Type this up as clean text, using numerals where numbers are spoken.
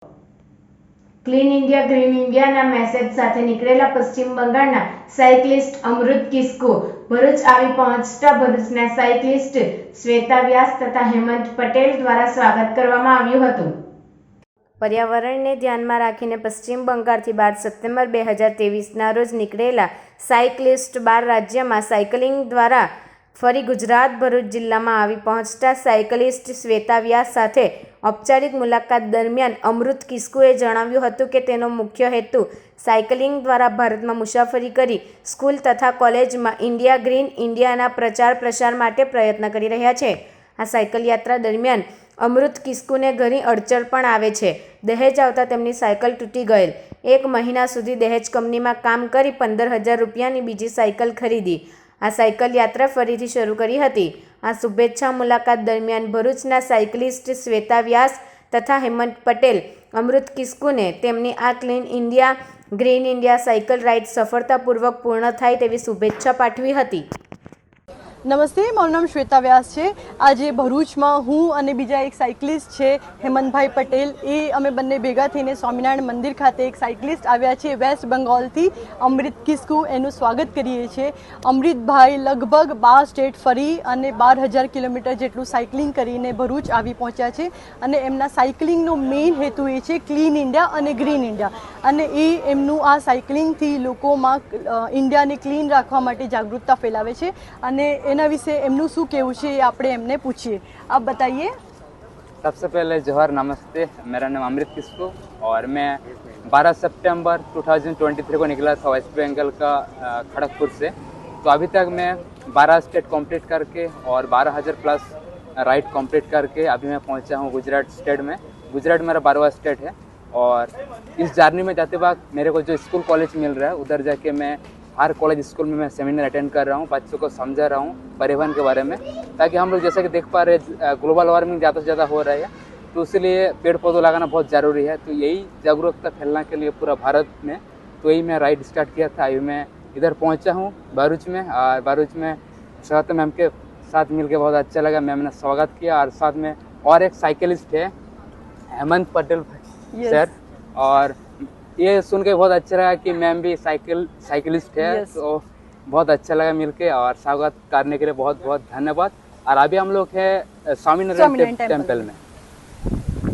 Clean India green ઇન્ડિયાના message સાથે નીકળેલા પશ્ચિમ બંગાળના સાયકલિસ્ટ અમૃત કિસ્કુ ભરૂચ આવી પહોંચતા ભરૂચના સાયકલિસ્ટ શ્વેતા વ્યાસ તથા હેમંત પટેલ દ્વારા સ્વાગત કરવામાં આવ્યું હતું। પર્યાવરણને ધ્યાનમાં રાખીને પશ્ચિમ બંગાળથી 12 સપ્ટેમ્બર 2023ના રોજ નીકળેલા સાયકલિસ્ટ 12 રાજ્યમાં સાયકલિંગ દ્વારા ફરી ગુજરાત ભરૂચ જિલ્લામાં આવી પહોંચતા સાયકલિસ્ટ શ્વેતા વ્યાસ સાથે ઔપચારિક મુલાકાત દરમિયાન અમૃત કિસ્કુએ જણાવ્યું હતું કે તેનો મુખ્ય હેતુ સાયકલિંગ દ્વારા ભારતમાં મુસાફરી કરી સ્કૂલ તથા કોલેજમાં ઇન્ડિયા ગ્રીન ઇન્ડિયાના પ્રચાર પ્રસાર માટે પ્રયત્ન કરી રહ્યા છે। આ સાયકલ યાત્રા દરમિયાન અમૃત કિસ્કુને ઘણી અડચણ પણ આવે છે। દહેજ આવતા તેમની સાયકલ તૂટી ગયેલ। 1 મહિના સુધી દહેજ કંપનીમાં કામ કરી 15,000 રૂપિયાની બીજી સાયકલ ખરીદી। આ સાયકલ યાત્રા ફરીથી શરૂ કરી હતી। આ શુભેચ્છા મુલાકાત દરમિયાન ભરૂચના સાયકલિસ્ટ શ્વેતા વ્યાસ તથા હેમંત પટેલ અમૃત કિસ્કુને તેમની આ clean India green India cycle ride સફળતાપૂર્વક પૂર્ણ થાય તેવી શુભેચ્છા પાઠવી હતી। નમસ્તે, મારું નામ શ્વેતા વ્યાસ છે। આજે ભરૂચમાં હું અને બીજા એક સાયકલિસ્ટ છે હેમંતભાઈ પટેલ, એ અમે બંને ભેગા થઈને સ્વામિનારાયણ મંદિર ખાતે એક સાયકલિસ્ટ આવ્યા છે વેસ્ટ બંગાળથી અમૃત કિસ્કુ, એનું સ્વાગત કરીએ છીએ। અમૃતભાઈ લગભગ 12 સ્ટેટ ફરી અને 12,000 કિલોમીટર જેટલું સાયકલિંગ કરીને ભરૂચ આવી પહોંચ્યા છે અને એમના સાયકલિંગનો મેઇન હેતુ એ છે ક્લીન ઇન્ડિયા અને ગ્રીન ઇન્ડિયા, અને એ એમનું આ સાયકલિંગથી લોકોમાં ઇન્ડિયાને ક્લીન રાખવા માટે જાગૃતતા ફેલાવે છે અને एना विषय एमनु शू केवु छे आपणे एमने पूछिए। आप बताइए। सबसे पहले जोहर, नमस्ते। मेरा नाम अमृत किस्कू और मैं 12 सितंबर 2023 को निकला था वेस्ट बंगाल का खड़गपुर से। तो अभी तक मैं 12 स्टेट कंप्लीट करके और 12,000 प्लस राइड कंप्लीट करके अभी मैं पहुंचा हूं गुजरात स्टेट में। गुजरात मेरा 12वां स्टेट है और इस जर्नी में जाते वक्त मेरे को जो स्कूल कॉलेज मिल रहा है उधर जाके मैं हर कॉलेज स्कूल में मैं सेमिनार अटेंड कर रहा हूँ, बच्चों को समझा रहा हूँ परिवहन के बारे में, ताकि हम लोग जैसा कि देख पा रहे हैं ग्लोबल वार्मिंग ज़्यादा से ज़्यादा हो रहा है, तो इसलिए पेड़ पौधे लगाना बहुत ज़रूरी है। तो यही जागरूकता फैलाने के लिए पूरा भारत में तो यही मैं राइड स्टार्ट किया था। अभी मैं इधर पहुँचा हूँ भरूच में, और भरूच में स्वागत मैम के साथ मिल के बहुत अच्छा लगा। मैम ने स्वागत किया और साथ में और एक साइकिलिस्ट है हेमंत पटेल सर, और ये सुन के बहुत अच्छा लगा कि मैम भी साइकिलिस्ट है। तो बहुत अच्छा लगा मिलके और स्वागत करने के लिए बहुत बहुत धन्यवाद। और अभी हम लोग है स्वामीनारायण टेम्पल में।